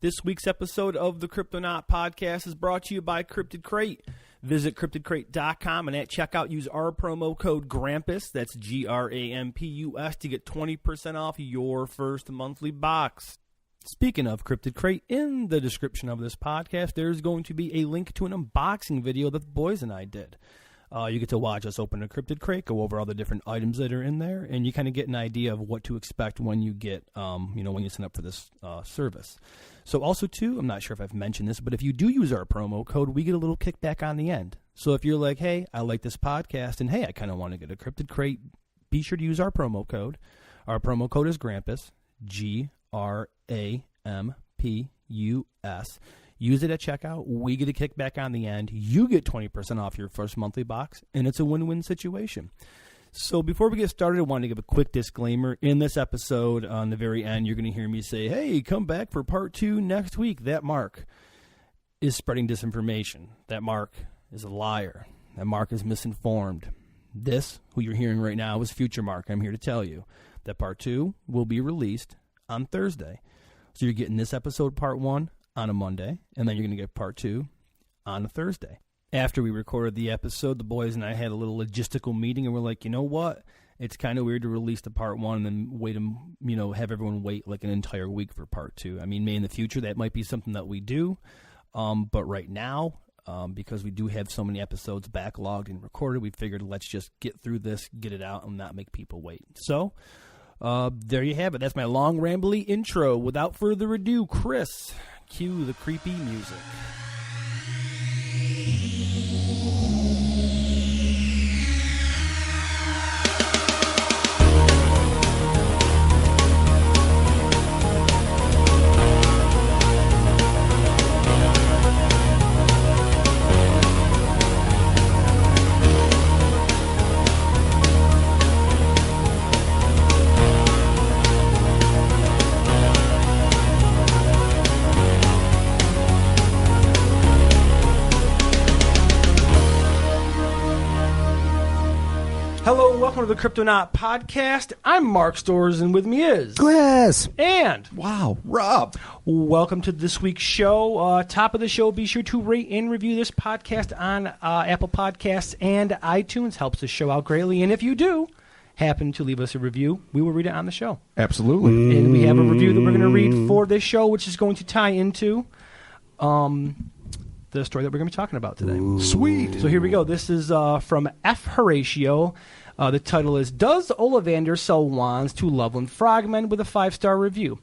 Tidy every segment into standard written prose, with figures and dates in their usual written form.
This week's episode of the Cryptonaut podcast is brought to you by Cryptid Crate. Visit cryptidcrate.com and at checkout use our promo code GRAMPUS, that's GRAMPUS, to get 20% off your first monthly box. Speaking of Cryptid Crate, in the description of this podcast, there's going to be a link to an unboxing video that the boys and I did. You get to watch us open a Cryptid Crate, go over all the different items that are in there, and you kind of get an idea of what to expect when you get, when you sign up for this service. So also, too, I'm not sure if I've mentioned this, but if you do use our promo code, we get a little kickback on the end. So if you're like, hey, I like this podcast, and hey, I kind of want to get a Cryptid Crate, be sure to use our promo code. Our promo code is GRAMPUS, GRAMPUS. Use it at checkout. We get a kickback on the end. You get 20% off your first monthly box, and it's a win-win situation. So before we get started, I want to give a quick disclaimer. In this episode, on the very end, you're going to hear me say, hey, come back for part 2 next week. That Mark is spreading disinformation. That Mark is a liar. That Mark is misinformed. This, who you're hearing right now, is future Mark. I'm here to tell you that part 2 will be released on Thursday. So you're getting this episode, part 1, on a Monday, and then you're going to get part 2 on a Thursday. After we recorded the episode, the boys and I had a little logistical meeting, and we're like, you know what? It's kind of weird to release the part 1 and then wait, have everyone wait like an entire week for part 2. I mean, maybe in the future that might be something that we do, but right now, because we do have so many episodes backlogged and recorded, we figured let's just get through this, get it out, and not make people wait. So, there you have it. That's my long, rambly intro. Without further ado, Chris, cue the creepy music. Hello and welcome to the Cryptonaut podcast. I'm Mark Storrs, and with me is Glass. And Wow, Rob. Welcome to this week's show. Top of the show, be sure to rate and review this podcast on Apple Podcasts and iTunes. Helps the show out greatly. And if you do happen to leave us a review, we will read it on the show. Absolutely. And we have a review that we're going to read for this show, which is going to tie into the story that we're going to be talking about today. Ooh. Sweet. So here we go. This is from F. Horatio. The title is, Does Ollivander Sell Wands to Loveland Frogmen? With a 5-star review.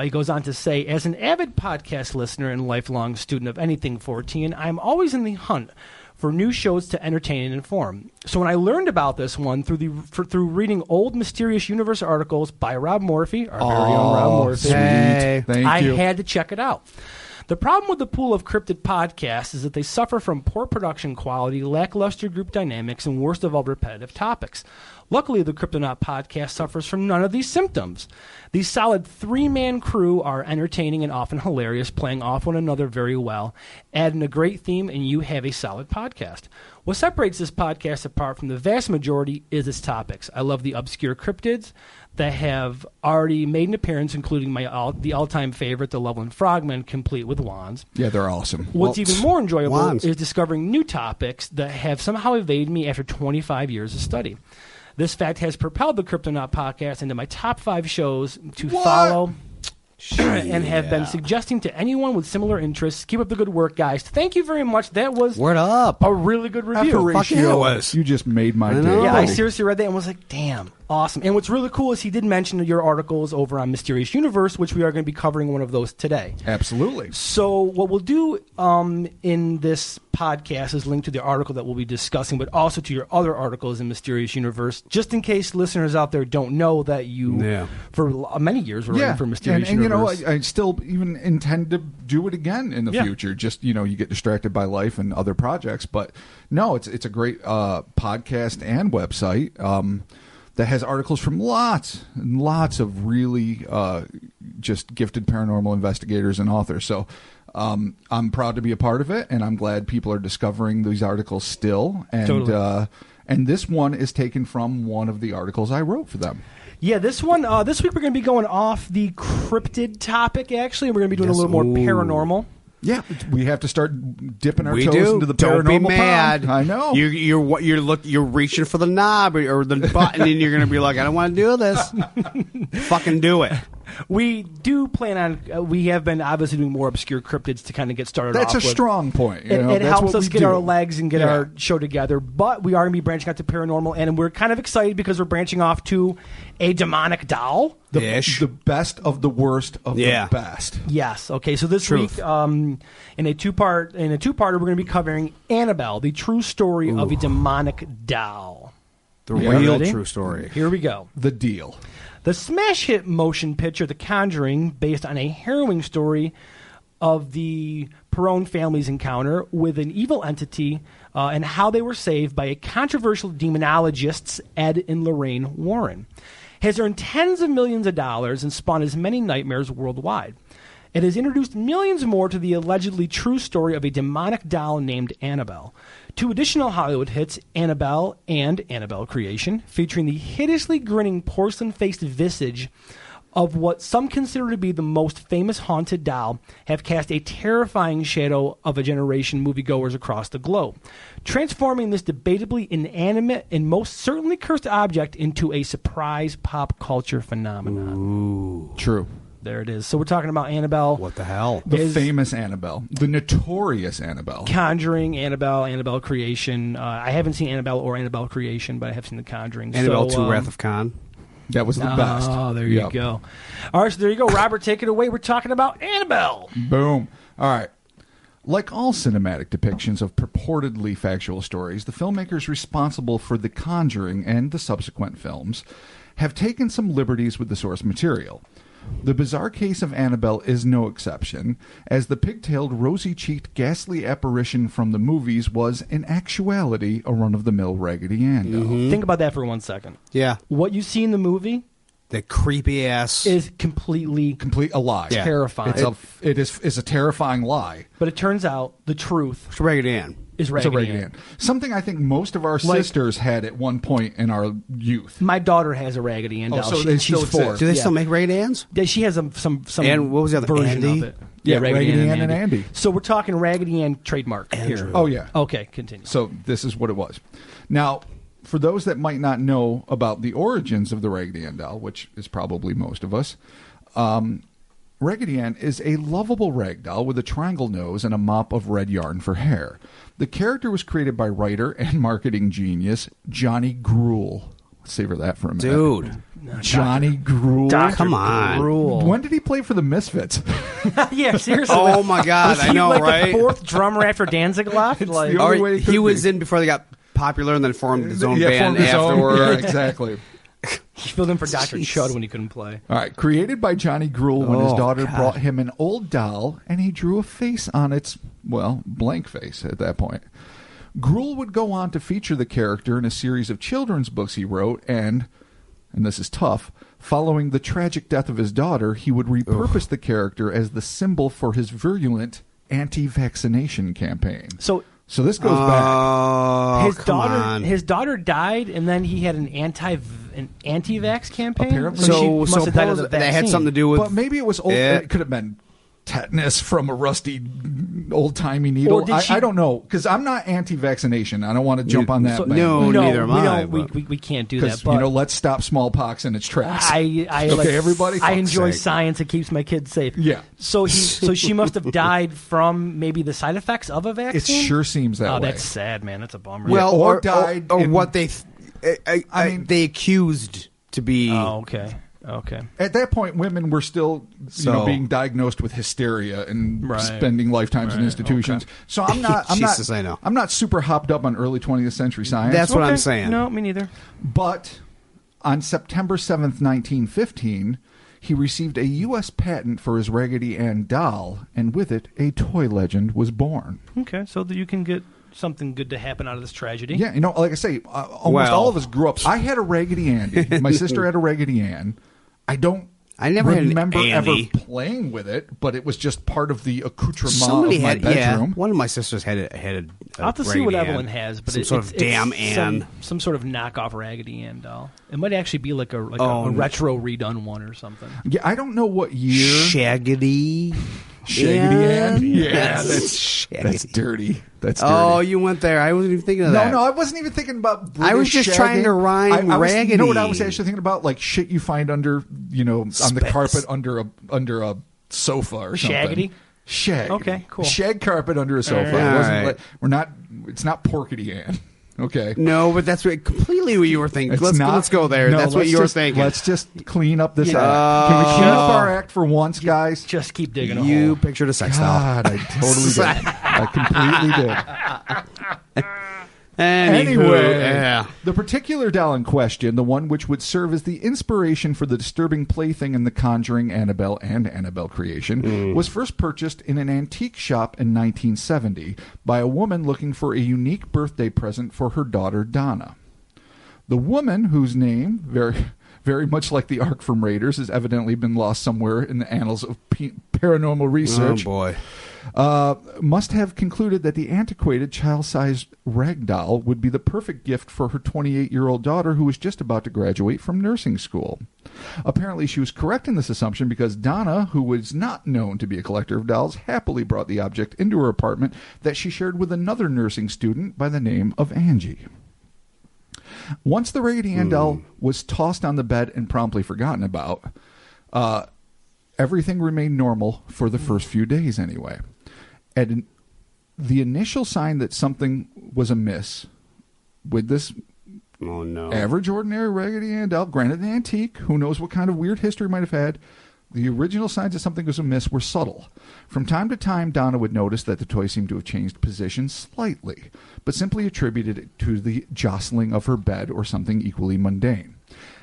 He goes on to say, as an avid podcast listener and lifelong student of anything 14, I'm always in the hunt for new shows to entertain and inform. So when I learned about this one through reading old Mysterious Universe articles by Rob Morphy, our very own Rob Morphy, Thank you. I had to check it out. The problem with the pool of cryptid podcasts is that they suffer from poor production quality, lackluster group dynamics, and worst of all, repetitive topics. Luckily, the Cryptonaut podcast suffers from none of these symptoms. These solid 3-man crew are entertaining and often hilarious, playing off one another very well. Add in a great theme, and you have a solid podcast. What separates this podcast apart from the vast majority is its topics. I love the obscure cryptids that have already made an appearance, including the all-time favorite, the Loveland Frogmen, complete with wands. Yeah, they're awesome. What's even more enjoyable is discovering new topics that have somehow evaded me after 25 years of study. This fact has propelled the Cryptonaut podcast into my top 5 shows to follow and have been suggesting to anyone with similar interests. Keep up the good work, guys. Thank you very much. That was Word up. A really good review. Fuck yeah, you just made my day. Yeah, I seriously read that and was like, damn. Awesome. And what's really cool is he did mention your articles over on Mysterious Universe, which we are going to be covering one of those today. Absolutely. So what we'll do in this podcast is link to the article that we'll be discussing, but also to your other articles in Mysterious Universe, just in case listeners out there don't know that you, for many years, were writing for Mysterious Universe. And I still even intend to do it again in the future. Just, you get distracted by life and other projects. But no, it's a great podcast and website. That has articles from lots and lots of really just gifted paranormal investigators and authors. So I'm proud to be a part of it, and I'm glad people are discovering these articles still. And and this one is taken from one of the articles I wrote for them. Yeah, this one. This week we're going to be going off the cryptid topic. Actually, we're going to be doing a little more paranormal. Yeah, we have to start dipping our toes into the paranormal. Don't be mad. Pond. I know. You're reaching for the knob or the button, and you're going to be like, I don't want to do this. Fucking do it. We do plan on. We have been obviously doing more obscure cryptids to kind of get started. That's off a strong point. It helps us get our legs and get our show together. But we are going to be branching out to paranormal, and we're kind of excited because we're branching off to a demonic doll. The best of the worst of the best. Yes. Okay. So this week, in a two-parter, we're going to be covering Annabelle, the true story of a demonic doll. The real true story. Here we go. The deal. The smash hit motion picture The Conjuring, based on a harrowing story of the Perron family's encounter with an evil entity and how they were saved by a controversial demonologists, Ed and Lorraine Warren, has earned tens of millions of dollars and spawned as many nightmares worldwide. It has introduced millions more to the allegedly true story of a demonic doll named Annabelle. Two additional Hollywood hits, Annabelle and Annabelle Creation, featuring the hideously grinning porcelain-faced visage of what some consider to be the most famous haunted doll, have cast a terrifying shadow of a generation moviegoers across the globe, transforming this debatably inanimate and most certainly cursed object into a surprise pop culture phenomenon. Ooh. True. There it is. So we're talking about Annabelle. What the hell? The famous Annabelle. The notorious Annabelle. Conjuring, Annabelle Creation. I haven't seen Annabelle or Annabelle Creation, but I have seen The Conjuring. Annabelle 2 Wrath of Khan. That was the best. Oh, there you go. All right, so there you go. Robert, take it away. We're talking about Annabelle. Boom. All right. Like all cinematic depictions of purportedly factual stories, the filmmakers responsible for The Conjuring and the subsequent films have taken some liberties with the source material. The bizarre case of Annabelle is no exception, as the pigtailed, rosy-cheeked, ghastly apparition from the movies was, in actuality, a run-of-the-mill Raggedy Ann doll. Mm-hmm. Think about that for 1 second. Yeah. What you see in the movie... The creepy-ass... is completely a lie. Terrifying. It is a terrifying lie. But it turns out the truth... It's Raggedy Ann. Is Raggedy Ann. Something I think most of our sisters had at one point in our youth. My daughter has a Raggedy Ann doll. So they she's 4. Do they still make Raggedy Anns? She has some and what was the other version Andy? of it. Yeah, Raggedy Ann and Andy. So we're talking Raggedy Ann trademark here. Oh, yeah. Okay, continue. So this is what it was. Now, for those that might not know about the origins of the Raggedy Ann doll, which is probably most of us, Raggedy Ann is a lovable rag doll with a triangle nose and a mop of red yarn for hair. The character was created by writer and marketing genius Johnny Gruel. Let's savor that for a minute. Dude. Johnny Gruel. Come on. Gruel. When did he play for the Misfits? Yeah, seriously. Oh, my God. I know, like right? The fourth drummer after Danzig left? Like, the only way he was in before they got popular and then formed his own band afterward. Yeah, exactly. He filled in for Dr. Chud when he couldn't play. All right, created by Johnny Gruel when his daughter brought him an old doll, and he drew a face on its, blank face at that point. Gruel would go on to feature the character in a series of children's books he wrote, and this is tough, following the tragic death of his daughter, he would repurpose the character as the symbol for his virulent anti-vaccination campaign. So this goes back. His daughter died, and then he had an anti-vax campaign. Apparently, so she must have died of the that had vaccine. something to do with. But maybe it was old. It could have been tetanus from a rusty old-timey needle. I don't know, because I'm not anti-vaccination. I don't want to jump on that. Neither am I. We can't do that. But let's stop smallpox in its tracks. Everybody. I enjoy science. It keeps my kids safe. Yeah. So she must have died from maybe the side effects of a vaccine. It sure seems that way. Oh, that's sad, man. That's a bummer. Well, or died, or what they. I mean, they accused to be. Oh, okay. Okay. At that point, women were still, being diagnosed with hysteria and spending lifetimes in institutions. Okay. So I'm not super hopped up on early 20th century science. That's what I'm saying. No, me neither. But on September 7th, 1915, he received a U.S. patent for his Raggedy Ann doll, and with it, a toy legend was born. Okay, so that you can get something good to happen out of this tragedy. Yeah, like I say, almost all of us grew up. I had a Raggedy Ann. My sister had a Raggedy Ann. I don't I never remember had an ever Andy. playing with it, but it was just part of the accoutrement Somebody of my had, bedroom. yeah. One of my sisters had a I'll have to see what Raggedy Evelyn Ann. has, but Some sort of damn Ann. some sort of knockoff Raggedy Ann doll. It might actually be like a Oh, no. retro redone one or something. Yeah, I don't know what year. Shaggedy Ann? Yeah, that's that's dirty. That's dirty. Oh, you went there. I wasn't even thinking of that. No, I wasn't even thinking about British I was just shagging. trying to rhyme I was, raggedy. You know what I was actually thinking about? Like shit you find under, on the Spits. carpet under a sofa or something. Shaggedy? Shag. Okay, cool. Shag carpet under a sofa. All It wasn't right. like, we're not. It's not Porkety Ann. Okay. No, but that's completely what you were thinking. It's Let's not- go there. no, That's what let's you were just- thinking. Let's just clean up this Yeah. act. Can we clean up our act for once, guys? Just keep digging a You hole. pictured a sex doll. God, I totally did. I completely did. Anyway, yeah. the particular doll in question, the one which would serve as the inspiration for the disturbing plaything in the Conjuring, Annabelle, and Annabelle creation, was first purchased in an antique shop in 1970 by a woman looking for a unique birthday present for her daughter, Donna. The woman, whose name, very much like the Ark from Raiders, has evidently been lost somewhere in the annals of paranormal research, Oh, boy. must have concluded that the antiquated child-sized rag doll would be the perfect gift for her 28-year-old daughter who was just about to graduate from nursing school. Apparently she was correct in this assumption because Donna, who was not known to be a collector of dolls, happily brought the object into her apartment that she shared with another nursing student by the name of Angie. Once the Raggedy Ann doll was tossed on the bed and promptly forgotten about, everything remained normal for the first few days anyway. And the initial sign that something was amiss with this Oh, no. average, ordinary Raggedy Ann doll, granted an antique, who knows what kind of weird history might have had, the original signs that something was amiss were subtle. From time to time, Donna would notice that the toy seemed to have changed position slightly, but simply attributed it to the jostling of her bed or something equally mundane.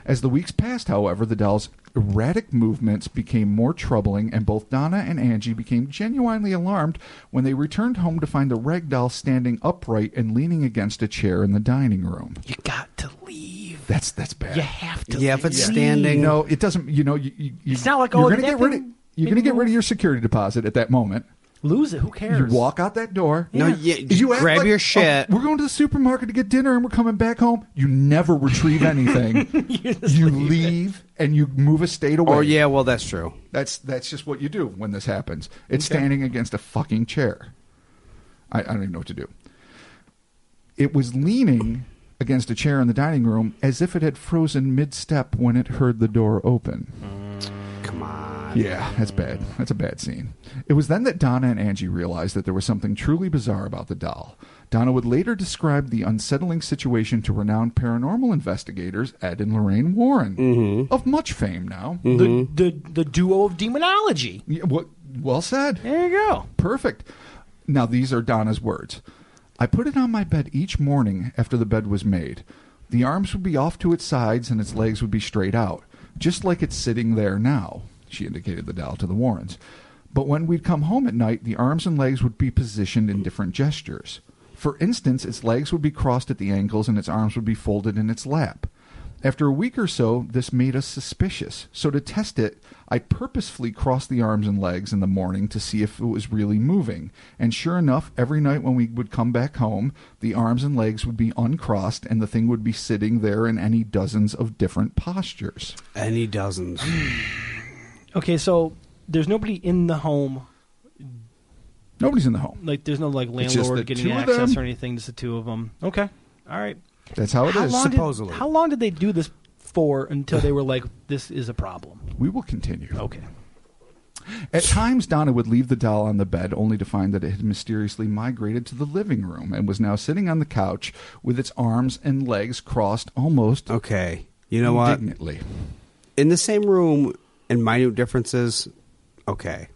As the weeks passed, however, the doll's erratic movements became more troubling, and both Donna and Angie became genuinely alarmed when they returned home to find the rag doll standing upright and leaning against a chair in the dining room. You got to leave. That's bad. You have to. Yeah, if it's standing. No, it doesn't. It's not like, you're oh, going to that get rid of. thing You're going to get move. rid of your security deposit at that moment. Lose it. Who cares? You walk out that door. No, you act grab like, your shit. "Oh, we're going to the supermarket to get dinner and we're coming back home. You never retrieve anything. you leave and you move a state away. Oh, yeah, well, that's true. That's just what you do when this happens. It's standing against a fucking chair. I don't even know what to do. It was leaning against a chair in the dining room as if it had frozen mid-step when it heard the door open. Come on. Yeah, that's bad. That's a bad scene. It was then that Donna and Angie realized that there was something truly bizarre about the doll. Donna would later describe the unsettling situation to renowned paranormal investigators Ed and Lorraine Warren, of much fame now. The duo of demonology. Yeah, well said. There you go. Perfect. Now, these are Donna's words. I put it on my bed each morning after the bed was made. The arms would be off to its sides and its legs would be straight out, just like it's sitting there now. She indicated the doll to the Warrens. But when we'd come home at night, the arms and legs would be positioned in different gestures. For instance, its legs would be crossed at the ankles and its arms would be folded in its lap. After a week or so, this made us suspicious. So to test it, I purposefully crossed the arms and legs in the morning to see if it was really moving. And sure enough, every night when we would come back home, the arms and legs would be uncrossed and the thing would be sitting there in any dozens of different postures. Any dozens. Okay, so there's nobody in the home. Nobody's in the home. Like, there's no like It's just landlord the getting two of access them. or anything. Just the two of them. Okay, all right. That's how it is. Supposedly. How long did they do this for until they were like, this is a problem? We will continue. Okay. At times, Donna would leave the doll on the bed only to find that it had mysteriously migrated to the living room and was now sitting on the couch with its arms and legs crossed almost Okay. You know what? indignantly. In the same room, and minute differences, okay.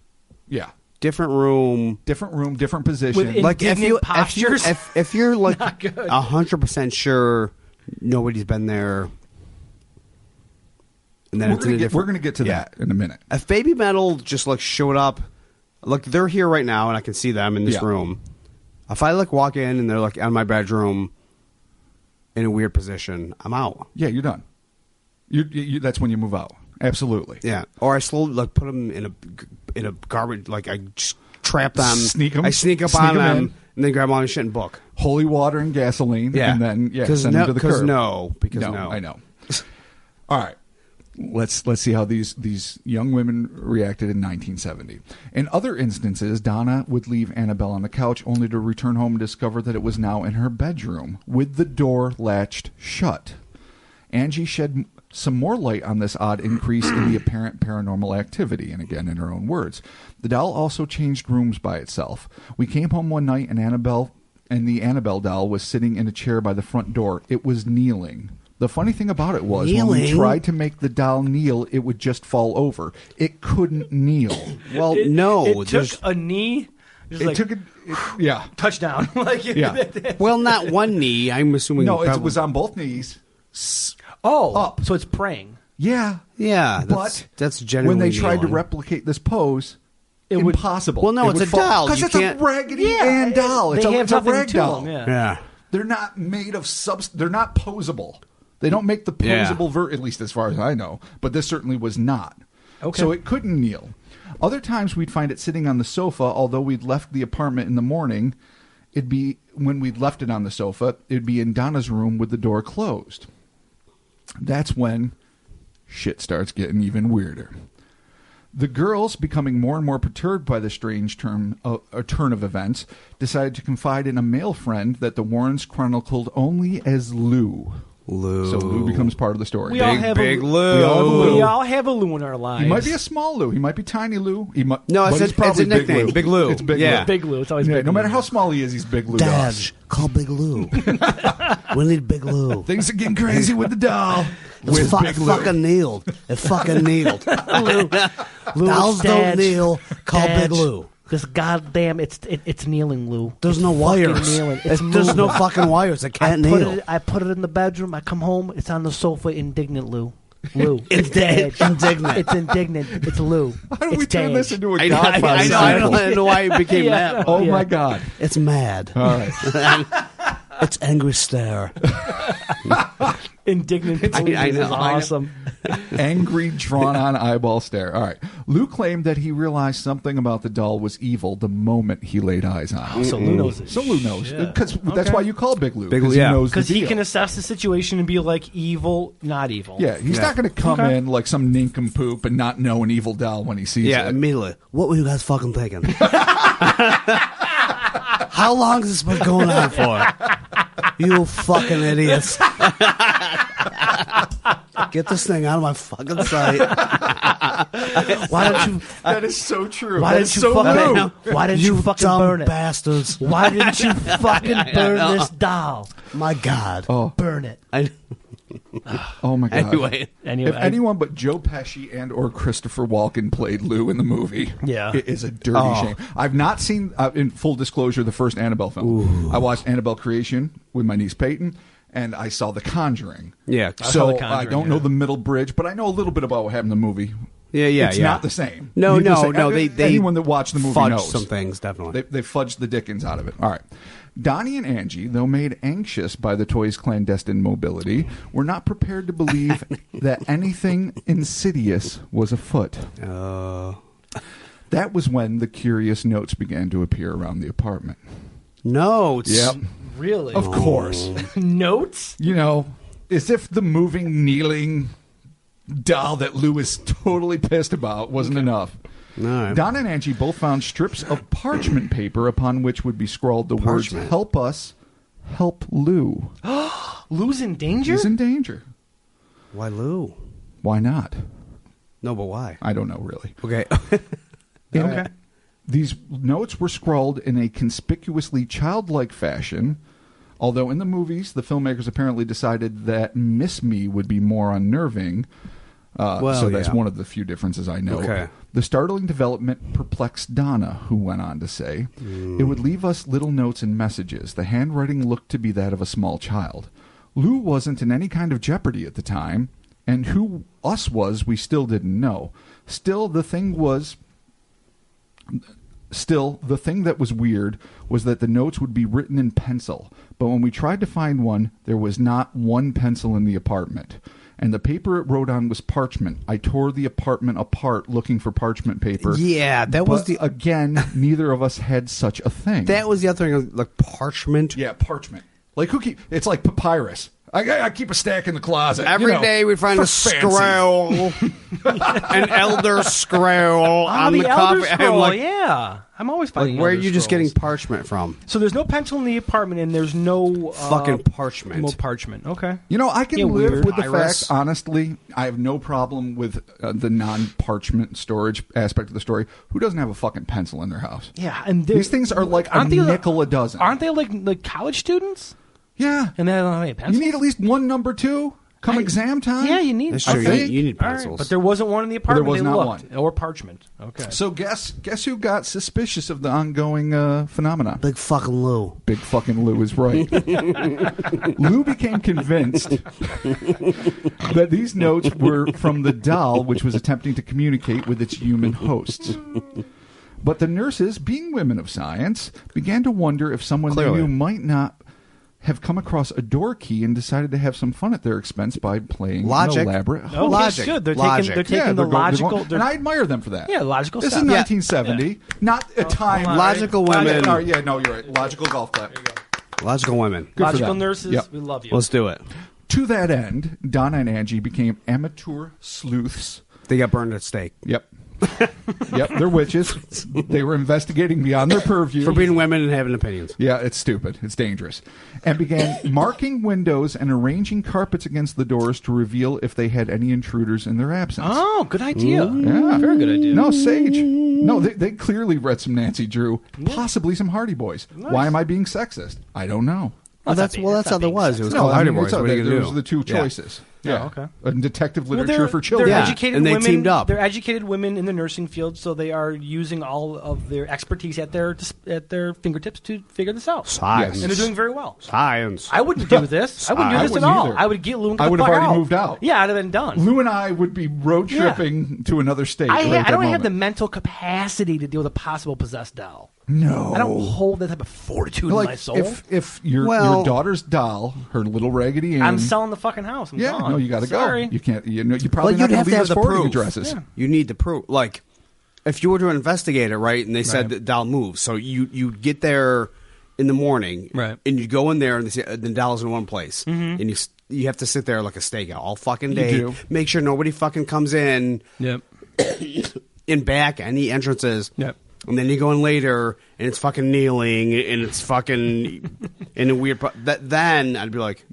Yeah. Different room. Different room, different position. Within- Like Indignant postures? if you're like Not good. 100% sure nobody's been there, and then it's in a different. We're going to get to Yeah. that in a minute. If Baby Metal just like showed up, like they're here right now, and I can see them in this Yeah. room. If I like walk in and they're like on my bedroom in a weird position, I'm out. Yeah, you're done. You that's when you move out. Absolutely. Yeah. Or I slowly put them in a garbage. I just trap them. Sneak 'em. I sneak up Sneak on 'em them in. and then grab them on the shit and book. Holy water and gasoline. Yeah. And then send them to the curb. No. I know. All right. Let's see how these young women reacted in 1970. In other instances, Donna would leave Annabelle on the couch only to return home and discover that it was now in her bedroom with the door latched shut. Angie shed some more light on this odd increase in the apparent paranormal activity, and again in her own words. The doll also changed rooms by itself. We came home one night and the Annabelle doll was sitting in a chair by the front door. It was kneeling. The funny thing about it was when we tried to make the doll kneel, it would just fall over. It couldn't kneel. Well, it took a knee. Touchdown. Well, not one knee. I'm assuming. No, it was on both knees. Up. So it's praying. Yeah. Yeah. That's generally when they tried to kneeling. replicate this pose, impossible. Well, no, it's a doll. Because it's a Raggedy Ann doll. It's a rag doll. Yeah. They're not made of they're not posable. They don't make the posable at least as far as I know. But this certainly was not. Okay. So it couldn't kneel. Other times we'd find it sitting on the sofa, although we'd left the apartment in the morning. When we'd left it on the sofa, it'd be in Donna's room with the door closed. That's when shit starts getting even weirder. The girls, becoming more and more perturbed by the strange turn of events, decided to confide in a male friend that the Warrens chronicled only as Lou. So Lou becomes part of the story. We all have a Lou in our lives. He might be a small Lou. He might be tiny Lou. It's a nickname. Big Lou. It's Big Lou. It's Big Lou. It's always Big Lou. No matter how small he is, he's Big Lou. Dad, call Big Lou. We need Big Lou. Things are getting crazy with the doll. It fucking kneeled. It fucking kneeled. Dolls don't kneel. Call Big Lou. This goddamn, it's kneeling, Lou. There's no wires. There's no fucking wires. It can't kneel. I put it in the bedroom. I come home. It's on the sofa. Indignant, Lou. It's dead. Indignant. It's indignant. It's Lou. How do we turn this into a I Godfather know. I don't know why it became that. Oh my God. It's mad. All right. It's angry stare. Indignant. I know. Is awesome. Angry, drawn-on eyeball stare. All right. Lou claimed that he realized something about the doll was evil the moment he laid eyes on it. So Lou knows it. So Lou knows. Because that's why you call Big Lou. Big Lou, he knows because the he deal. can assess the situation and be like, evil, not evil. Yeah, he's not going to come in like some nincompoop and not know an evil doll when he sees Yeah, it. immediately. What were you guys fucking thinking? How long has this been going on for? You fucking idiots. Get this thing out of my fucking sight. Why don't you? That is so true. Why didn't you fucking? Why didn't you fucking dumb burn it? bastards. Why didn't you fucking burn this doll? My God. Burn it. Oh my God. Anyway, if anyone but Joe Pesci and or Christopher Walken played Lou in the movie, it is a dirty shame. I've not seen, in full disclosure, the first Annabelle film. Ooh. I watched Annabelle Creation with my niece Peyton, and I saw The Conjuring. Yeah. So I don't know the middle bridge, but I know a little bit about what happened in the movie. Yeah. It's not the same. No. They anyone that watched the movie fudged knows some things, definitely. They fudged the dickens out of it. All right. Donnie and Angie, though made anxious by the toy's clandestine mobility, were not prepared to believe that anything insidious was afoot. That was when the curious notes began to appear around the apartment. Notes? Yep. Really? Of course. Notes? You know, as if the moving, kneeling doll that Lou is totally pissed about wasn't enough. No. Don and Angie both found strips of parchment paper upon which would be scrawled the words, "Help us, help Lou." Lou's in danger? He's in danger. Why Lou? Why not? No, but why? I don't know, really. Okay. Okay. These notes were scrawled in a conspicuously childlike fashion, although in the movies, the filmmakers apparently decided that Miss Me would be more unnerving. So that's one of the few differences I know. Okay. The startling development perplexed Donna, who went on to say, "It would leave us little notes and messages. The handwriting looked to be that of a small child. Lou wasn't in any kind of jeopardy at the time, and who us was we still didn't know. Still, the thing that was weird was that the notes would be written in pencil, but when we tried to find one, there was not one pencil in the apartment. and the paper it wrote on was parchment. I tore the apartment apart looking for parchment paper. Yeah, that was But again, neither of us had such a thing. That was the other thing, like parchment. Yeah, parchment. Like it's like papyrus. I keep a stack in the closet. Every day we find a scroll, an elder scroll on the elder coffee. scroll, I'm like, yeah. I'm always finding where are elder you just getting scrolls. parchment from? So there's no pencil in the apartment, and there's no Fucking parchment. No parchment. Okay. I can Yeah, live weird. with the Papyrus. fact, honestly, I have no problem with the non-parchment storage aspect of the story. Who doesn't have a fucking pencil in their house? Yeah, and These things are like a nickel a dozen. Aren't they like college students? Yeah. And they don't have any pencils. You need at least one number 2 come exam time. Yeah, you need. That's true. think. You need All right, pencils. but there wasn't one in the apartment. was they not looked. one. Or parchment. Okay. So guess who got suspicious of the ongoing phenomenon? Big fucking Lou. Big fucking Lou is right. Lou became convinced that these notes were from the doll, which was attempting to communicate with its human hosts. But the nurses, being women of science, began to wonder if someone they Clearly. knew might not have come across a door key and decided to have some fun at their expense by playing Logic. an elaborate Okay, Logic. good. They're Logic. taking the they're logical. and I admire them for that. Yeah, logical This step. is Yeah. 1970, not a time. hold on. Logical women. No, you're right. Logical golf clap. Logical women. Good for Logical them. nurses. Yep. We love you. Let's do it. To that end, Donna and Angie became amateur sleuths. They got burned at stake Yep. Yep, they're witches. They were investigating beyond their purview. for being women and having opinions. Yeah, it's stupid. It's dangerous. And began marking windows and arranging carpets against the doors to reveal if they had any intruders in their absence. Oh, good idea. Yeah. Very good idea. No, Sage. No, they clearly read some Nancy Drew, possibly some Hardy Boys. Nice. Why am I being sexist? I don't know. Well, that's not how there being was. It was sexist. called I Hardy mean, Boys. What are you those gonna are do? the two Yeah. choices. Yeah, okay. And detective Well, literature for children. They're Yeah, educated and they women. teamed up. They're educated women in the nursing field, so they are using all of their expertise at their fingertips to figure this out. Science. And they're doing very well. Science. I wouldn't do this. I wouldn't do I this at wouldn't all. either. I would get Lou and get I the would have fuck already out. moved out. Yeah, I'd have been done. Lou and I would be road tripping to another state. I right at that don't have the moment. mental capacity to deal with a possible possessed doll. No. I don't hold that type of fortitude in my soul. If your Well- daughter's doll, her little Raggedy Ann, I'm selling the fucking house. I'm yeah, gone. no, you got to go. Sorry. You can't. You probably Well, not you'd going have to to leave have us the forwarding proof. addresses. Yeah. You need the proof. Like, if you were to investigate it, right, and they said Right. the doll moves, so you'd get there in the morning, Right. and you go in there and they say the doll's in one place, and you have to sit there like a stakeout all fucking day, do. make sure nobody fucking comes in Yep. in back any entrances. Yep. And then you go in later, and it's fucking kneeling, and it's fucking in a weird. Then I'd be like,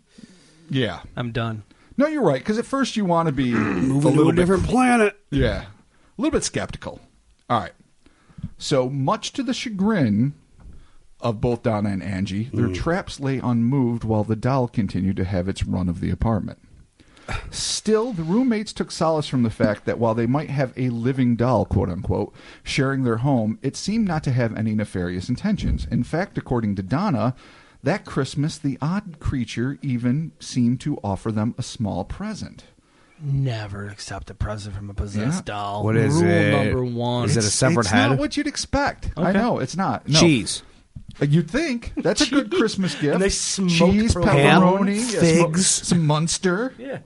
Yeah. I'm done. No, you're right. Because at first you want to be moving to a different planet. Yeah. A little bit skeptical. All right. So, much to the chagrin of both Donna and Angie, their traps lay unmoved while the doll continued to have its run of the apartment. Still, the roommates took solace from the fact that while they might have a living doll, quote-unquote, sharing their home, it seemed not to have any nefarious intentions. In fact, according to Donna, that Christmas, the odd creature even seemed to offer them a small present. Never accept a present from a possessed Yeah. doll. What is Rule it? number one. Is it a separate It's head? not what you'd expect. I Okay. know, it's not. No. Cheese. You'd think that's a good Christmas gift. And they smoked cheese, provolone. pepperoni, Figs. some Munster. Yeah.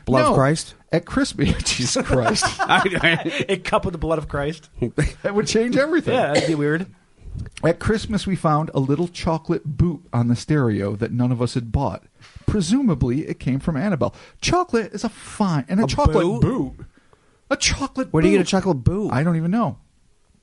Blood No. of Christ. At Christmas, Jesus Christ, A cup of the blood of Christ. that would change everything. Yeah, that'd be weird. At Christmas, we found a little chocolate boot on the stereo that none of us had bought. Presumably, it came from Annabelle. Chocolate is a fine, and a chocolate boot. A chocolate. Where do you boot. get a chocolate boot? I don't even know.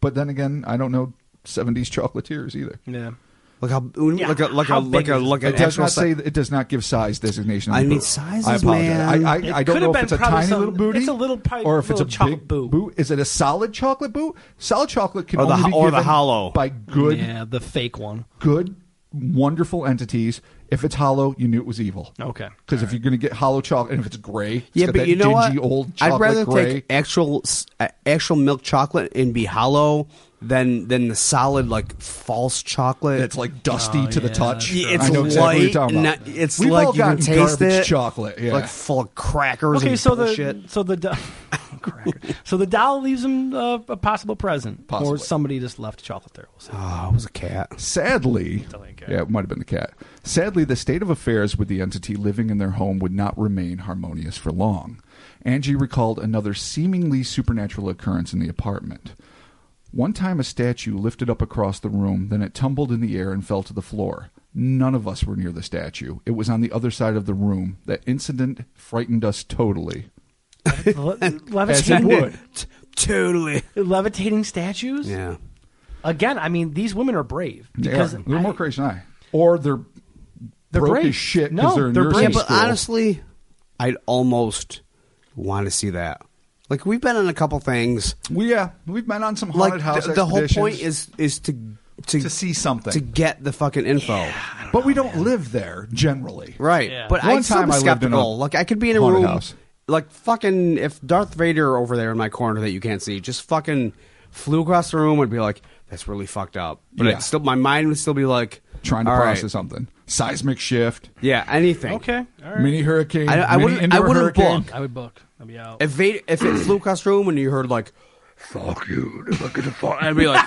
But then again, I don't know 70s chocolatiers either. Yeah. Like how how big is it? It does not say. It does not give size designation. on I the need boot. sizes, I apologize. man. I don't could know have if it's been a probably tiny some- little booty, it's a little pi- or if it's a little big chocolate boot. Is it a solid chocolate boot? Solid chocolate can Or the only be ho- or the given hollow. by good, Yeah, the fake one. good, wonderful entities. If it's hollow, you knew it was evil. Okay. Because if you're going to get hollow chocolate, and if it's gray, it's Yeah, got but that you know what? dingy old chocolate I'd rather gray. take actual milk chocolate and be hollow than the solid like false chocolate. It's like dusty to the yeah, touch. Yeah, it's I know exactly what you're white, talking about. not- it's We've like all you can gotten taste garbage it. chocolate. Yeah. like full of crackers Okay, and so bullshit. the cracker. So the doll leaves him a possible present. Possibly. Or somebody just left chocolate there. We'll see. Oh, it was a cat. Sadly, yeah, it might have been the cat. Sadly, the state of affairs with the entity living in their home would not remain harmonious for long. Angie recalled another seemingly supernatural occurrence in the apartment. One time a statue lifted up across the room, then it tumbled in the air and fell to the floor. None of us were near the statue. It was on the other side of the room. That incident frightened us totally. As it would. Totally. Levitating statues? Yeah. Again, I mean, these women are brave. Because they're more crazy than I. Or they're broke brave. as shit No, because they're in they're nursing brave. school. But honestly, I'd almost want to see that. Like, we've been on a couple things. We've been on some haunted house the whole point expeditions is to see something. to get the fucking info. But we don't live there, generally. Right. Yeah. But One I'd still time be I lived in a skeptical. Like, I could be in a haunted room, house. like, fucking, if Darth Vader over there in my corner that you can't see just fucking flew across the room, I'd be like, that's really fucked up. But Yeah. my mind would still be like, Trying to all process right. something. Seismic shift, Yeah, anything. Okay. All right. mini hurricane, I mini wouldn't indoor hurricane. book. I would book. I'd be out. If it flew across the room and you heard, like, fuck you, look at the fuck, I'd be like,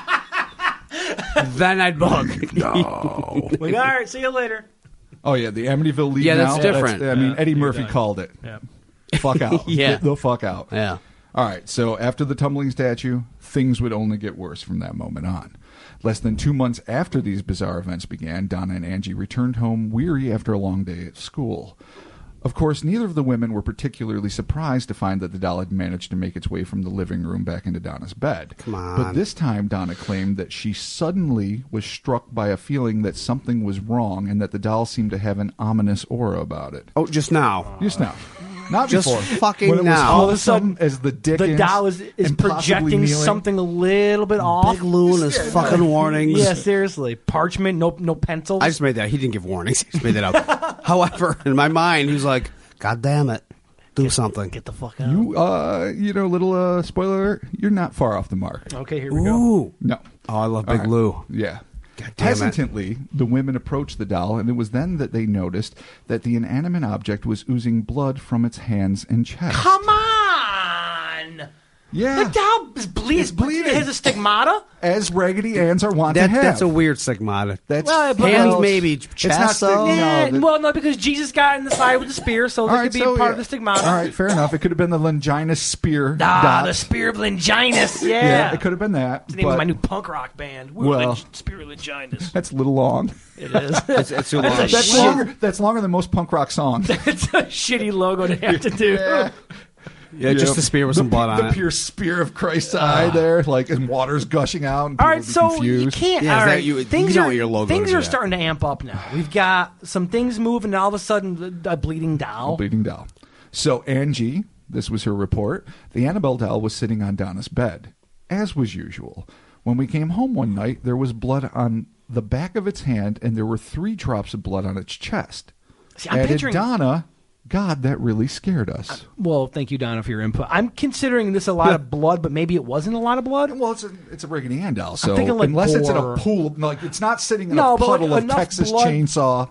then I'd book. No. Like, all right, see you later. Oh, yeah, the Amityville lead Yeah, now. that's different. I mean, Yeah, Eddie you're Murphy done. called it. Yeah. Fuck out. Yeah. Get the fuck out. Yeah. All right, so after the tumbling statue, things would only get worse from that moment on. Less than 2 months after these bizarre events began, Donna and Angie returned home weary after a long day at school. Of course, neither of the women were particularly surprised to find that the doll had managed to make its way from the living room back into Donna's bed. Come on. But this time, Donna claimed that she suddenly was struck by a feeling that something was wrong and that the doll seemed to have an ominous aura about it. Oh, just now. Just now. Not Just before. fucking when it was now. All of a sudden, wholesome as the Dickens. The doll is and possibly projecting kneeling. something a little bit off. Big Lou and his fucking warnings. Yeah, seriously. Parchment, no pencils. I just made that. He didn't give warnings. He just made that up. However, in my mind, he was like, God damn it. Do something. Get the fuck out. Little spoiler alert, you're not far off the mark. Okay, here we go. ooh. No. Oh, I love All Big right. Lou. Yeah. God damn it. Hesitantly, the women approached the doll, and it was then that they noticed that the inanimate object was oozing blood from its hands and chest. Come on! Yeah. The doll is bleeding. It's bleeding. It has a stigmata? As Raggedy Anns are wont to have. That's a weird stigmata. That's Well, but- Hands well, maybe, it's not chest though. No, because Jesus got in the side with the spear, so that could be part of the stigmata. All right, fair enough. It could have been the Longinus spear. Ah, dot. the Spear of Longinus. Yeah. Yeah, it could have been that. It's the name of but my new punk rock band. Well- Spear of Longinus. That's a little long. It is. It's too long. That's a That's shit. longer. That's longer than most punk rock songs. It's a shitty logo to have to do. Yeah. Yeah, just the spear with some blood on the it. pure spear of Christ's eye there, like, and water's gushing out. And All people right, would be so confused. you can't. Yeah, is all that right, you things don't are want your logo things to are do that. starting to amp up now. We've got some things moving, and all of a sudden, a bleeding doll. Bleeding doll. So Angie, this was her report. The Annabelle doll was sitting on Donna's bed, as was usual. When we came home one night, there was blood on the back of its hand, and there were 3 drops of blood on its chest. See, I'm Added picturing. Donna, God, that really scared us. Well, thank you, Donna, for your input. I'm considering this a lot of blood, but maybe it wasn't a lot of blood. Well, it's a Raggedy Ann doll, so thinking, like, unless it's in a gore. pool, like it's not sitting in No, a but, like, puddle of enough Texas blood- chainsaw.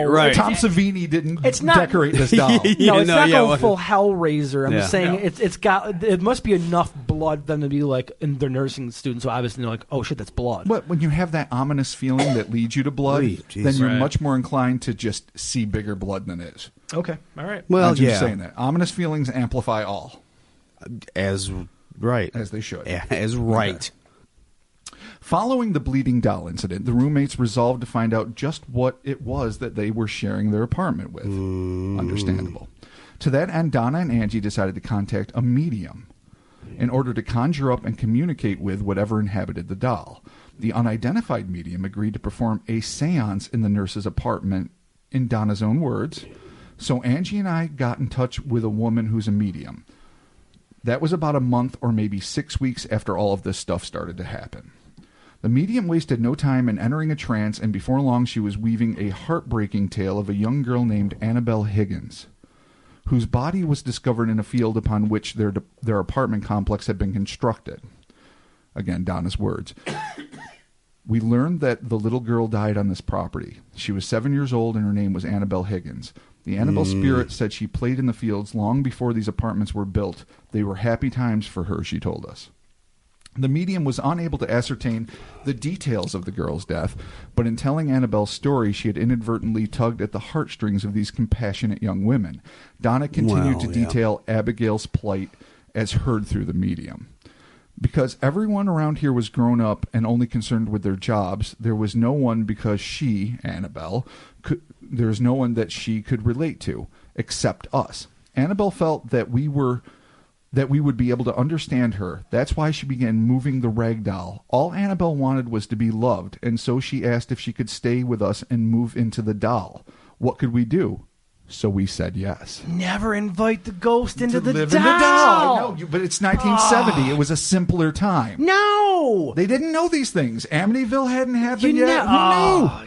Right. Tom Savini didn't It's not- decorate this doll. No, it's not yeah, going well- full Hellraiser. I'm Yeah. just saying No. it's got. It must be enough blood for them to be like, and they're nursing students, so obviously they're like, oh shit, that's blood. But when you have that ominous feeling that leads you to blood, Oy, jeez. then you're Right. much more inclined to just see bigger blood than is. Okay, all right. Well, I'm just yeah. saying that. Ominous feelings amplify all, As right. as they should. Yeah, as right. Following the bleeding doll incident, the roommates resolved to find out just what it was that they were sharing their apartment with. Understandable. To that end, Donna and Angie decided to contact a medium in order to conjure up and communicate with whatever inhabited the doll. The unidentified medium agreed to perform a seance in the nurse's apartment, in Donna's own words. So Angie and I got in touch with a woman who's a medium. That was about a month or maybe 6 weeks after all of this stuff started to happen. The medium wasted no time in entering a trance, and before long she was weaving a heartbreaking tale of a young girl named Annabelle Higgins, whose body was discovered in a field upon which their apartment complex had been constructed. Again, Donna's words. We learned that the little girl died on this property. She was 7 years old and her name was Annabelle Higgins. The Annabelle spirit said she played in the fields long before these apartments were built. They were happy times for her, she told us. The medium was unable to ascertain the details of the girl's death, but in telling Annabelle's story, she had inadvertently tugged at the heartstrings of these compassionate young women. Donna continued to detail Abigail's plight as heard through the medium. Because everyone around here was grown up and only concerned with their jobs, there was no one because she, Annabelle, there was no one that she could relate to, except us. Annabelle felt that we would be able to understand her. That's why she began moving the rag doll. All Annabelle wanted was to be loved, and so she asked if she could stay with us and move into the doll. What could we do? So we said yes. Never invite the ghost into the live doll. In the doll. No, but it's 1970. It was a simpler time. No. They didn't know these things. Amityville hadn't happened yet.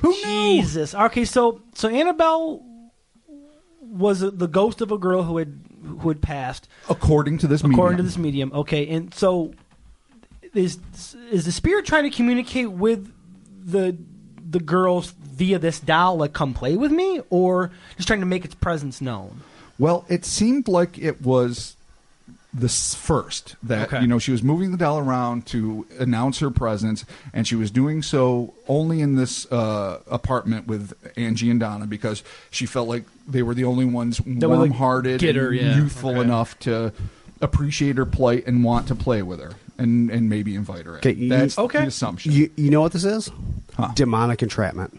Who knew? Jesus. Okay, so Annabelle was the ghost of a girl who had passed. According to this medium. Okay, and so is the spirit trying to communicate with the girls via this doll, like come play with me, or just trying to make its presence known? Well, it seemed like it was the first that she was moving the doll around to announce her presence, and she was doing so only in this apartment with Angie and Donna because she felt like they were the only ones warm-hearted and youthful enough to appreciate her plight and want to play with her and maybe invite her in. That's the assumption. You know what this is? Huh. Demonic entrapment.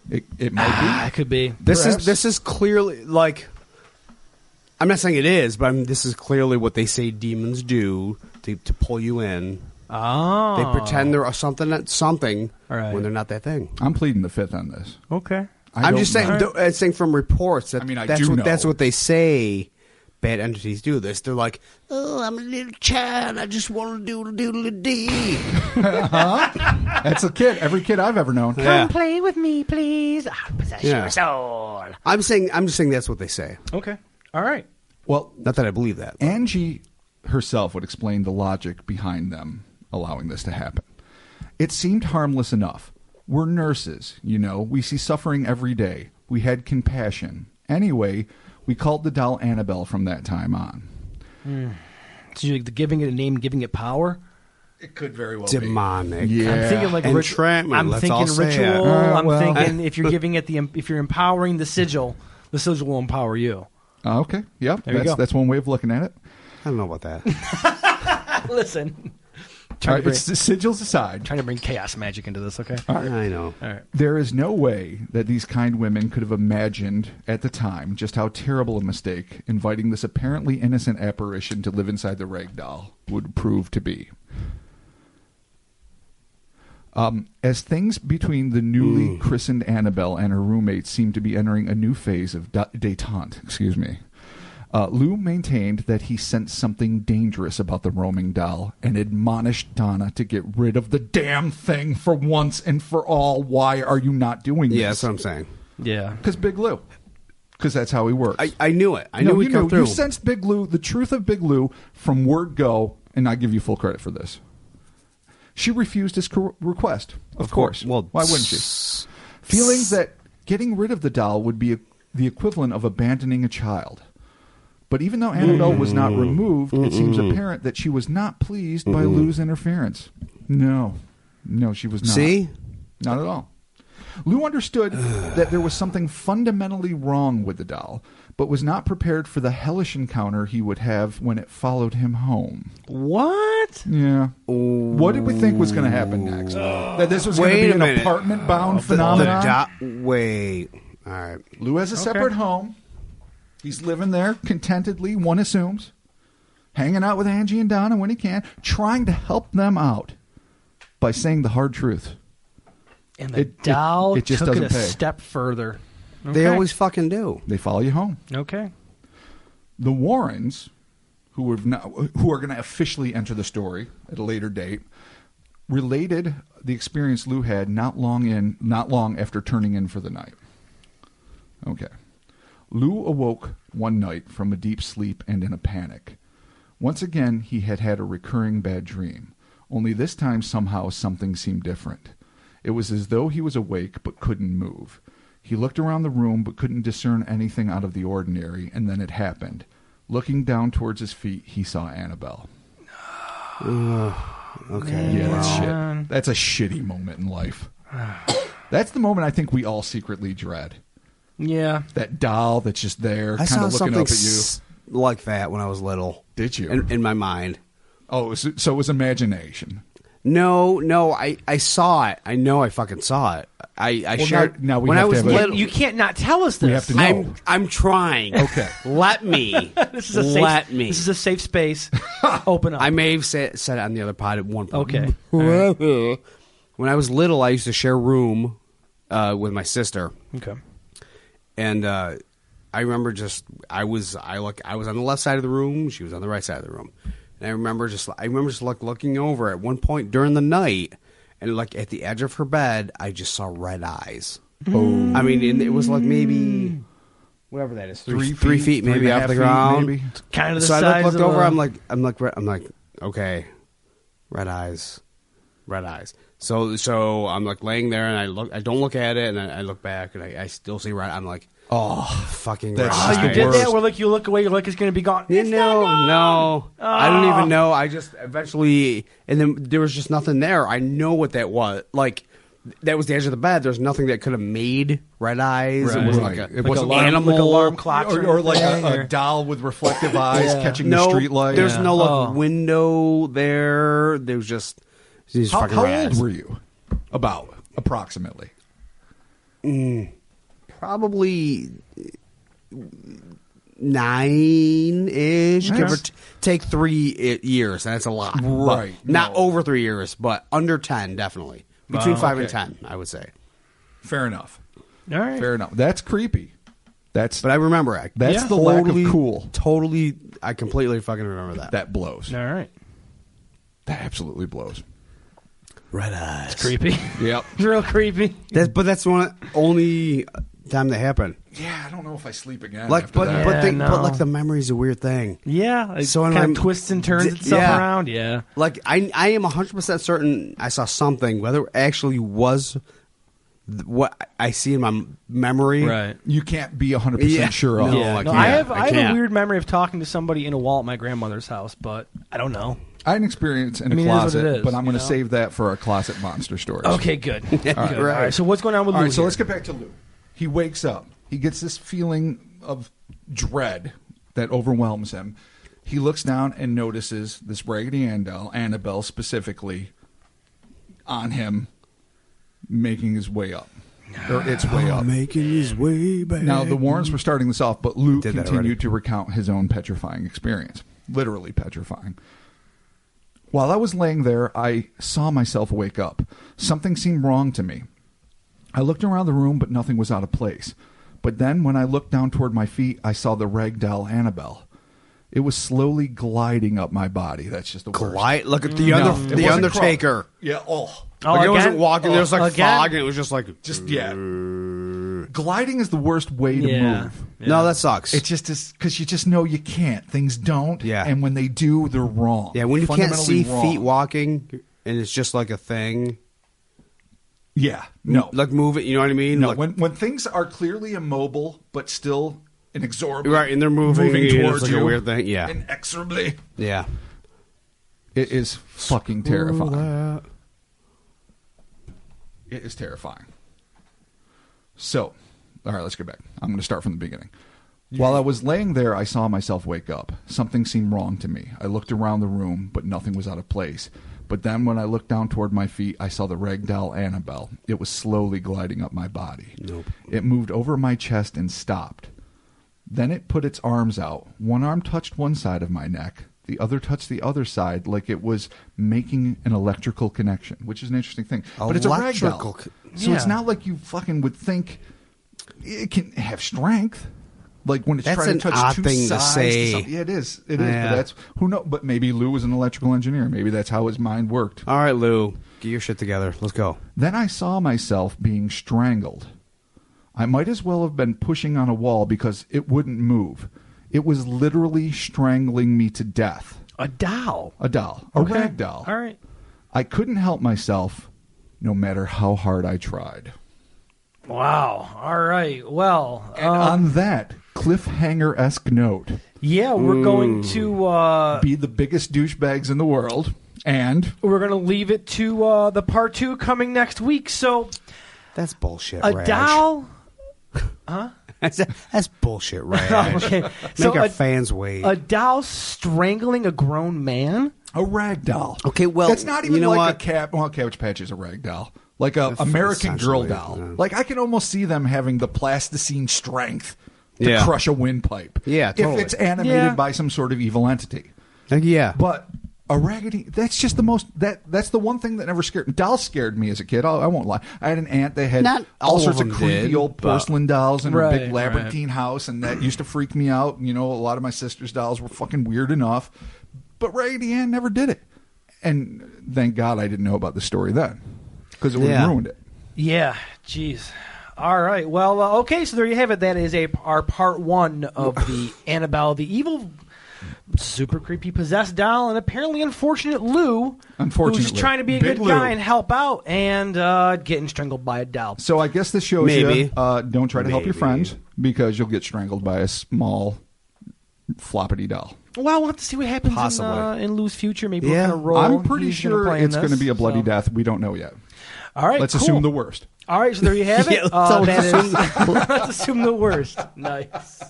It might be. It could be. This is clearly like. I'm not saying it is, but this is clearly what they say demons do to pull you in. Oh. They pretend they're something right. when they're not that thing. I'm pleading the fifth on this. Okay. I'm just saying. I'm saying from reports that that's know. what they say. Bad entities do this. They're like, oh, I'm a little child. I just want to doodle-dee. That's a kid. Every kid I've ever known. Come play with me, please. I'll possess your soul. I'm just saying that's what they say. Okay. All right. Well, not that I believe that. But. Angie herself would explain the logic behind them allowing this to happen. It seemed harmless enough. We're nurses, We see suffering every day. We had compassion. Anyway, we called the doll Annabelle from that time on. So you're giving it a name, giving it power? It could very well Demonic. be. Yeah. I'm thinking like entrapment. I'm thinking ritual. I'm thinking if you're giving it if you're empowering the sigil will empower you. Okay. Yep. That's one way of looking at it. I don't know about that. Listen. Sigils aside. Trying to bring chaos magic into this, okay? All right. I know. All right. There is no way that these kind women could have imagined at the time just how terrible a mistake inviting this apparently innocent apparition to live inside the rag doll would prove to be. As things between the newly christened Annabelle and her roommates seemed to be entering a new phase of détente, Lou maintained that he sensed something dangerous about the roaming doll and admonished Donna to get rid of the damn thing for once and for all. Why are you not doing this? Yeah, that's what I'm saying. Yeah. Because Big Lou. Because that's how he works. I knew it. I knew he'd come through. You sensed Big Lou, the truth of Big Lou from word go, and I give you full credit for this. She refused his request, of course. Well, why wouldn't she? Feeling that getting rid of the doll would be the equivalent of abandoning a child. But even though Annabelle was not removed, it seems apparent that she was not pleased by Lou's interference. No, she was not. See? Not at all. Lou understood that there was something fundamentally wrong with the doll, but was not prepared for the hellish encounter he would have when it followed him home. What? Yeah. What did we think was going to happen next? That this was going to be an apartment-bound phenomenon? Wait. All right. Lou has a separate home. He's living there contentedly, one assumes, hanging out with Angie and Donna when he can, trying to help them out by saying the hard truth. And the doll it just took it doesn't a pay. step further. Okay. They always fucking do. They follow you home. Okay. The Warrens, who are going to officially enter the story at a later date, related the experience Lou had not long after turning in for the night. Okay. Lou awoke one night from a deep sleep and in a panic. Once again, he had a recurring bad dream. Only this time, somehow, something seemed different. It was as though he was awake but couldn't move. He looked around the room but couldn't discern anything out of the ordinary, and then it happened. Looking down towards his feet, he saw Annabelle. Okay. Yeah, that's shit. That's a shitty moment in life. That's the moment I think we all secretly dread. Yeah. That doll that's just there, kind of looking up at you. Like that when I was little. Did you? In my mind. Oh, so it was imagination. No, I saw it. I know I fucking saw it. I shared. Now we when have I was to have little. You can't not tell us this. We have to know. I'm trying. Okay. Let me. This is a This is a safe space. Open up. I may have said it on the other pod at one point. Okay. Right. When I was little, I used to share a room with my sister. Okay. And I remember I was on the left side of the room. She was on the right side of the room. And I remember just looking over at one point during the night, and like at the edge of her bed, I just saw red eyes. Oh, I mean, it was like maybe whatever that is, 3 feet maybe off the ground. Maybe. Kind of the so size. I looked of over. a... I'm like, okay, red eyes. So I'm like laying there, and I don't look at it, and I look back, and I still see red. I'm like, oh, fucking red eyes. Oh, you did that? Where like you look away, you're like it's going to be gone. No. I don't even know. I just eventually, and then there was just nothing there. I know what that was. Like, that was the edge of the bed. There's nothing that could have made red eyes. Right. It was Right. it was an alarm, animal. like alarm clocks or like a doll with reflective eyes catching the street light. There's no window there. There was just how old were you? About approximately. Probably 9-ish, give or take 3 years. That's a lot. Right. Not over 3 years, but under 10, definitely. Between 5 and 10, I would say. Fair enough. All right. Fair enough. That's creepy. But I remember it. That's the lack of cool. Totally, I completely fucking remember that. That blows. All right. That absolutely blows. Red eyes. It's creepy. Yep. It's real creepy. But that's one only time that happened. Yeah, I don't know if I sleep again. Like, after that. but like the memory's a weird thing. Yeah. It So kind of twists and turns itself around. Yeah. Like I am 100% certain I saw something. Whether it actually was what I see in my memory, Right. You can't be 100% sure of. No, Yeah. I No, can't. I have a weird memory of talking to somebody in a wall at my grandmother's house, but I don't know. I had an experience in a it is what closet, it is, but I'm going to save that for our closet monster stories. Okay, good. Good. All Right. right. So what's going on with All Lou right, so here? let's get back to Lou. He wakes up. He gets this feeling of dread that overwhelms him. He looks down and notices this Raggedy Ann doll, Annabelle specifically, on him, making his way up. Or its way up. making his way back. Now, the Warrens were starting this off, but Lou Did that already. continued to recount his own petrifying experience. Literally petrifying. While I was laying there, I saw myself wake up. Something seemed wrong to me. I looked around the room, but nothing was out of place. But then, when I looked down toward my feet, I saw the rag doll Annabelle. It was slowly gliding up my body. That's just the worst. Look at the No, it wasn't Undertaker. crawling. Yeah, Like it wasn't walking. There was like again? fog, and it was just like Gliding is the worst way to move. Yeah. No, that sucks. It just is because you just know you can't. Things don't. Yeah. And when they do, they're wrong. yeah, when you can't see Fundamentally wrong. feet walking, and it's just like a thing. Yeah. No. Like move it. You know what I mean? No. Like, When things are clearly immobile but still inexorably right, and they're moving towards it's like you a weird thing. Yeah, inexorably. yeah. It is fucking terrifying. It is terrifying. So, all right, let's get back. I'm going to start from the beginning. While I was laying there, I saw myself wake up. Something seemed wrong to me. I looked around the room, but nothing was out of place. But then when I looked down toward my feet, I saw the rag doll Annabelle. It was slowly gliding up my body. Nope. It moved over my chest and stopped. Then it put its arms out. One arm touched one side of my neck. The other touched the other side like it was making an electrical connection, which is an interesting thing. But it's a rag doll. So it's not like you fucking would think it can have strength. Like when it's That's trying an to touch odd two thing to sides. say. Yeah, it is. It is. Yeah. But that's who knows. But maybe Lou was an electrical engineer. Maybe that's how his mind worked. All right, Lou, get your shit together. Let's go. Then I saw myself being strangled. I might as well have been pushing on a wall because it wouldn't move. It was literally strangling me to death. A doll. A doll. A rag doll. All right. I couldn't help myself no matter how hard I tried. Wow. All right. Well, And on that cliffhanger-esque note, yeah, we're going to be the biggest douchebags in the world, and we're going to leave it to the part 2 coming next week. So That's bullshit, a Raj. doll, huh? That's bullshit, Raj. Okay. Make our fans wait. A doll strangling a grown man. a rag doll. Okay, well, that's not even you know like what? a cat. Well, Cabbage Patch is a rag doll, like a American Girl essentially, doll. yeah. Like I can almost see them having the plasticine strength to Yeah. crush a windpipe. Yeah, totally. If it's animated Yeah. by some sort of evil entity. Yeah. But a raggedy, that's just the most, that's the one thing that never scared me. Dolls scared me as a kid. I won't lie. I had an aunt that had Not all all sorts of of them creepy did, old but- porcelain dolls in her Right, big labyrinthine house, and that used to freak me out. You know, a lot of my sister's dolls were fucking weird enough, but Raggedy Ann never did it. And thank God I didn't know about the story then, because it would have ruined it. Yeah. Jeez. All right. Well, okay. So there you have it. That is our part 1 of the Annabelle, the evil, super creepy possessed doll, and apparently unfortunate Lou, Unfortunately. who's trying to be a Big good Lou. guy and help out, and getting strangled by a doll. So I guess this shows Maybe. you don't try to help your Maybe. friends, because you'll get strangled by a small floppity doll. Well, we'll have to see what happens Possibly. in Lou's future. Maybe Yeah. what kind of role I'm pretty he's gonna sure play in it's going to this, be a bloody so. death. We don't know yet. All right. Let's cool. assume the worst. All right, so there you have it. Yeah, let's Let's assume the worst. Nice.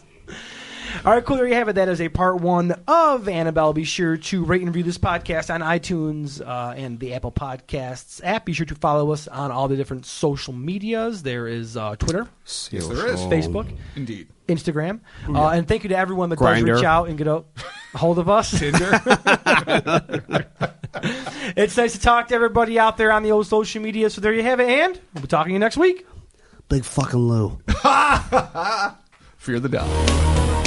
All right, cool. There you have it. That is a part 1 of Annabelle. Be sure to rate and review this podcast on iTunes and the Apple Podcasts app. Be sure to follow us on all the different social medias. There is Twitter, Yes, there is. Facebook, Indeed. Instagram. And thank you to everyone that Grindr. does reach out and get a hold of us. Tinder. It's nice to talk to everybody out there on the old social media. So there you have it, and we'll be talking to you next week. Big fucking Lou. Fear the doll.